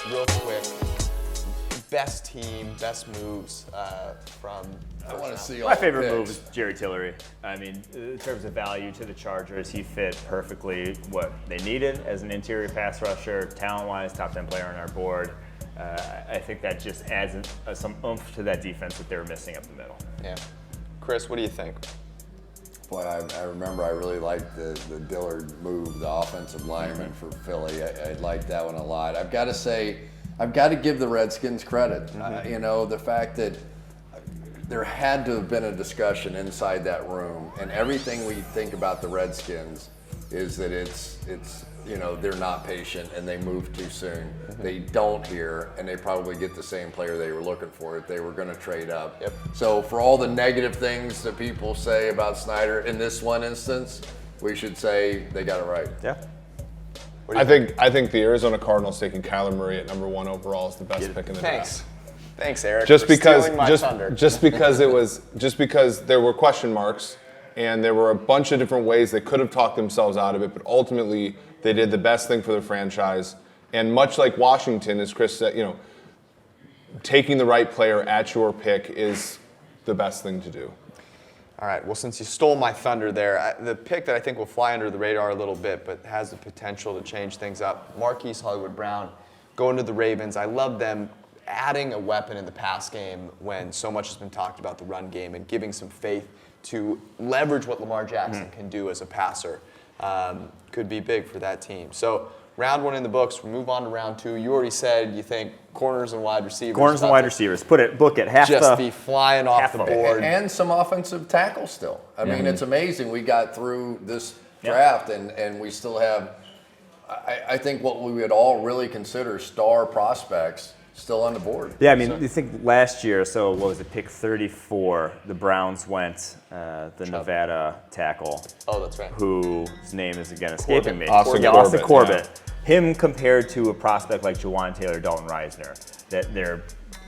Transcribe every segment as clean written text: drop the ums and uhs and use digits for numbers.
real quick. Best team, best moves from. I want to see all My the favorite picks. move is Jerry Tillery. I mean, in terms of value to the Chargers, he fit perfectly what they needed as an interior pass rusher, talent-wise, top 10 player on our board. I think that just adds some oomph to that defense that they were missing up the middle. Yeah. Chris, what do you think? Boy, I remember I really liked the Dillard move, the offensive lineman for Philly. I liked that one a lot. I've got to say, I've got to give the Redskins credit. You know, the fact that there had to have been a discussion inside that room, and everything we think about the Redskins is that it's you know, they're not patient and they move too soon. They don't here, and they probably get the same player they were looking for if they were going to trade up. Yep. So for all the negative things that people say about Snyder, in this one instance, we should say they got it right. Yeah. I think the Arizona Cardinals taking Kyler Murray at number 1 overall is the best pick in the draft. Thanks, Eric. Just for because stealing my thunder. just because there were question marks and there were a bunch of different ways they could have talked themselves out of it, but ultimately they did the best thing for their franchise. And much like Washington, as Chris said, you know, taking the right player at your pick is the best thing to do. All right, well, since you stole my thunder there, the pick that I think will fly under the radar a little bit but has the potential to change things up, Marquis Hollywood Brown going to the Ravens. I love them adding a weapon in the pass game when so much has been talked about the run game and giving some faith to leverage what Lamar Jackson can do as a passer. Could be big for that team. So round 1 in the books. We move on to round 2. You already said you think corners and wide receivers. Corners and wide receivers. Book it. Just be flying off the board. And some offensive tackle still. I mean, it's amazing we got through this draft and we still have, I think, what we would all really consider star prospects still on the board. Yeah, I mean, you think last year, so what was it, pick 34, the Browns went the Nevada tackle. Oh, that's right. Whose name is again escaping me. Austin Corbett. Him compared to a prospect like Juwan Taylor, Dalton Reisner, that they're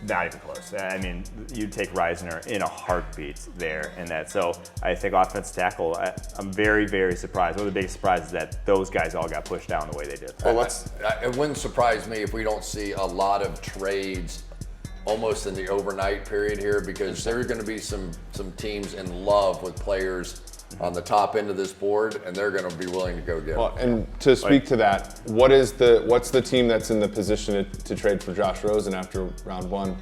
not even close. I mean, you take Reisner in a heartbeat there and that. So I think offensive tackle, I'm very, very surprised. One of the biggest surprises is that those guys all got pushed down the way they did. Well, it wouldn't surprise me if we don't see a lot of trades almost in the overnight period here, because there are going to be some teams in love with players on the top end of this board, and they're going to be willing to go get Well, them. and to speak to that, what's the team that's in the position to trade for Josh Rosen after round 1?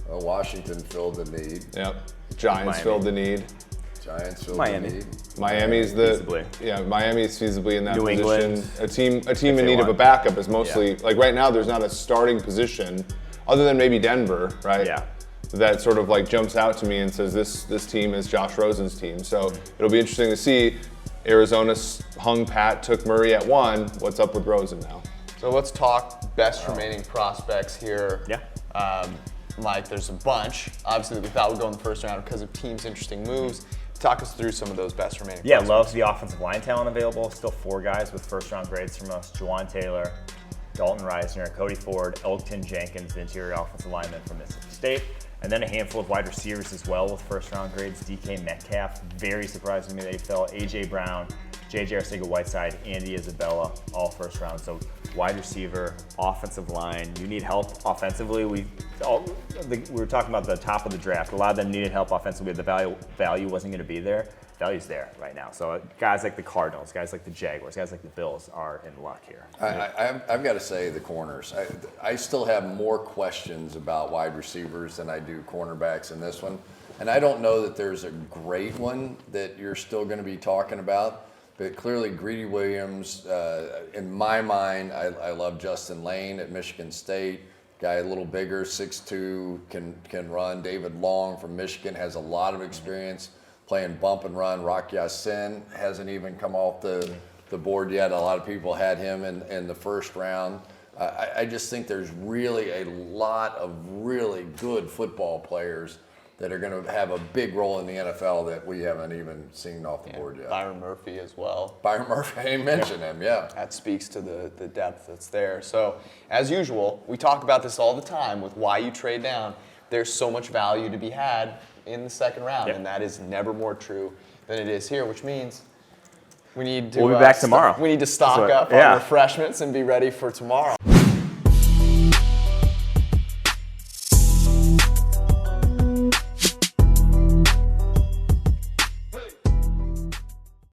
Washington filled the need. Yep. Giants Miami. filled the need. Giants filled Miami. the need. Miami's Miami's feasibly in that New position. England. A team in need of a backup is mostly like right now. There's not a starting position other than maybe Denver, right? Yeah. That sort of like jumps out to me and says this team is Josh Rosen's team. So it'll be interesting to see. Arizona hung pat, took Murray at 1. What's up with Rosen now? So let's talk best remaining prospects here. Yeah. Mike, there's a bunch. Obviously, that we thought would go in the first round because of teams' interesting moves. Talk us through some of those best remaining Yeah, prospects. love the offensive line talent available. Still 4 guys with first-round grades from us. Juwan Taylor, Dalton Reisner, Cody Ford, Elgton Jenkins, the interior offensive lineman from Mississippi State. And then a handful of wide receivers as well with first-round grades. DK Metcalf, very surprising to me that he fell. A.J. Brown, J.J. Arcega-Whiteside, Andy Isabella, all first round. So wide receiver, offensive line. You need help offensively. We were talking about the top of the draft. A lot of them needed help offensively. The value wasn't going to be there. Value's there right now. So guys like the Cardinals, guys like the Jaguars, guys like the Bills are in luck here. I've got to say the corners. I still have more questions about wide receivers than I do cornerbacks in this one. And I don't know that there's a great one that you're still going to be talking about. But clearly Greedy Williams, in my mind, I love Justin Lane at Michigan State. Guy a little bigger, 6'2", can run. David Long from Michigan has a lot of experience playing bump and run. Rock Ya-Sin hasn't even come off the board yet. A lot of people had him in the first round. I just think there's really a lot of really good football players that are going to have a big role in the NFL that we haven't even seen off the board yet. Byron Murphy as well. Byron Murphy, I didn't mention him, yeah. That speaks to the depth that's there. So, as usual, we talk about this all the time with why you trade down. There's so much value to be had in the second round, and that is never more true than it is here, which means we need to we'll be back tomorrow. We need to stock up on refreshments and be ready for tomorrow.